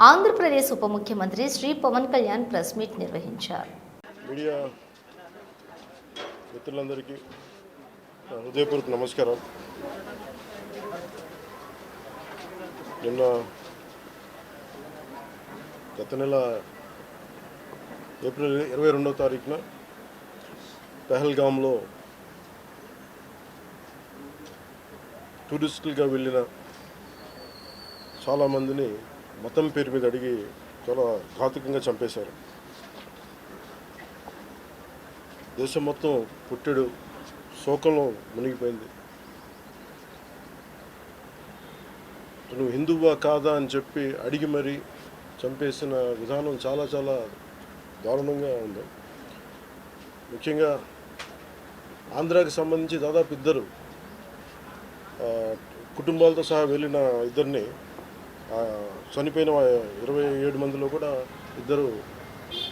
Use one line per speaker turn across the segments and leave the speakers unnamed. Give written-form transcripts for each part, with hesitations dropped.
ఆంధ్రప్రదేశ్ ఉప ముఖ్యమంత్రి Shri Pawan Kalyan press meet నిర్వహించారు.
మీడియా మిత్రులందరికీ హృదయపూర్వక నమస్కారం. నిన్న గత నెల ఏప్రిల్ 22వ తారీఖున పెహల్గాంలో టూరిస్టులుగా వెళ్ళిన చాలామందిని మతం పేరు మీద అడిగి చాలా ఘాతుకంగా చంపేశారు. దేశం మొత్తం పుట్టెడు శోకంలో మునిగిపోయింది. నువ్వు హిందువా కాదా అని చెప్పి అడిగి మరీ చంపేసిన విధానం చాలా చాలా దారుణంగా ఉంది. ముఖ్యంగా ఆంధ్రాకి సంబంధించి దాదాపు ఇద్దరు కుటుంబాలతో సహా వెళ్ళిన ఇద్దరిని చనిపోయిన 27 మందిలో కూడా ఇద్దరు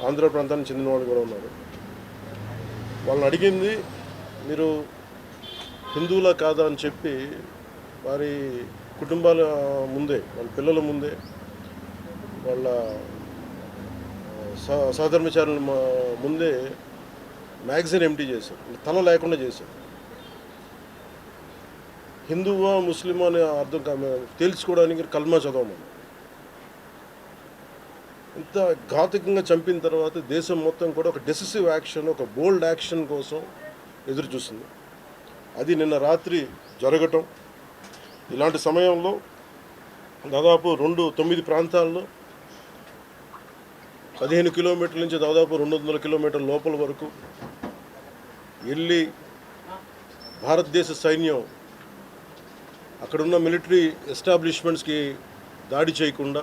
ఆంధ్ర ప్రాంతానికి చెందిన వాళ్ళు కూడా ఉన్నారు. వాళ్ళని అడిగింది మీరు హిందువులా కాదా అని చెప్పి వారి కుటుంబాల ముందే, వాళ్ళ పిల్లల ముందే, వాళ్ళ సహధర్మచారుల ముందే మ్యాగజైన్ ఎంటీ చేశారు, తల లేకుండా చేశారు. హిందువా ముస్లిమా అనే అర్థం తేల్చుకోవడానికి కల్మా చదవమని. ఇంత ఘాతుకంగా చంపిన తర్వాత దేశం మొత్తం కూడా ఒక డెసిసివ్ యాక్షన్, ఒక బోల్డ్ యాక్షన్ కోసం ఎదురు చూస్తుంది. అది నిన్న రాత్రి జరగటం. ఇలాంటి సమయంలో దాదాపు 9 ప్రాంతాల్లో 15 కిలోమీటర్ల నుంచి దాదాపు 200 కిలోమీటర్ల లోపల వరకు వెళ్ళి భారతదేశ సైన్యం అక్కడున్న మిలిటరీ ఎస్టాబ్లిష్మెంట్స్కి దాడి చేయకుండా,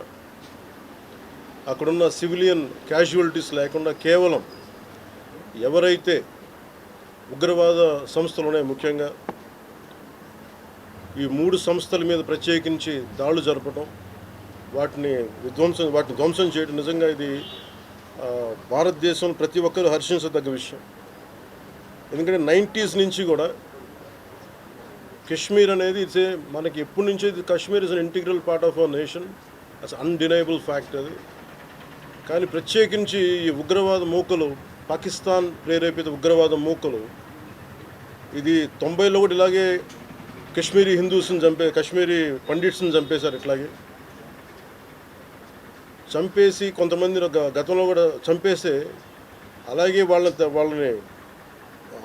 అక్కడున్న సివిలియన్ క్యాజువాలిటీస్ లేకుండా కేవలం ఎవరైతే ఉగ్రవాద సంస్థలు ఉన్నాయో, ముఖ్యంగా ఈ 3 సంస్థల మీద ప్రత్యేకించి దాడులు జరపడం, వాటిని ధ్వంసం చేయడం నిజంగా ఇది భారతదేశంలో ప్రతి ఒక్కరూ హర్షించదగ్గ విషయం. ఎందుకంటే 90s నుంచి కూడా కశ్మీర్ అనేది మనకి ఎప్పటి నుంచో Kashmir is an integral part of our nation, as undeniable fact అది. కానీ ప్రత్యేకించి ఈ ఉగ్రవాద మూకలు, పాకిస్తాన్ ప్రేరేపిత ఉగ్రవాద మూకలు, ఇది 90లో కూడా ఇలాగే కశ్మీరీ హిందూస్ని కశ్మీరీ పండిట్స్ని చంపేశారు. ఇట్లాగే చంపేసి కొంతమంది గతంలో కూడా చంపేస్తే అలాగే వాళ్ళని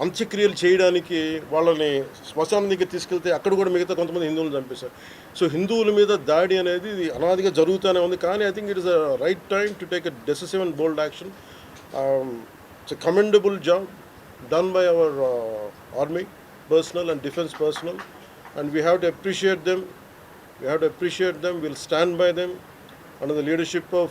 అంత్యక్రియలు చేయడానికి వాళ్ళని శ్మశానం దగ్గర తీసుకెళ్తే అక్కడ కూడా మిగతా కొంతమంది హిందువులను చంపేశారు. సో హిందువుల మీద దాడి అనేది ఇది అనాదిగా జరుగుతూనే ఉంది. కానీ I think it is a right time to take a decisive and bold action. It's a commendable job done by our army personnel and defense personnel, and we have to appreciate them. We'll stand by them under the leadership of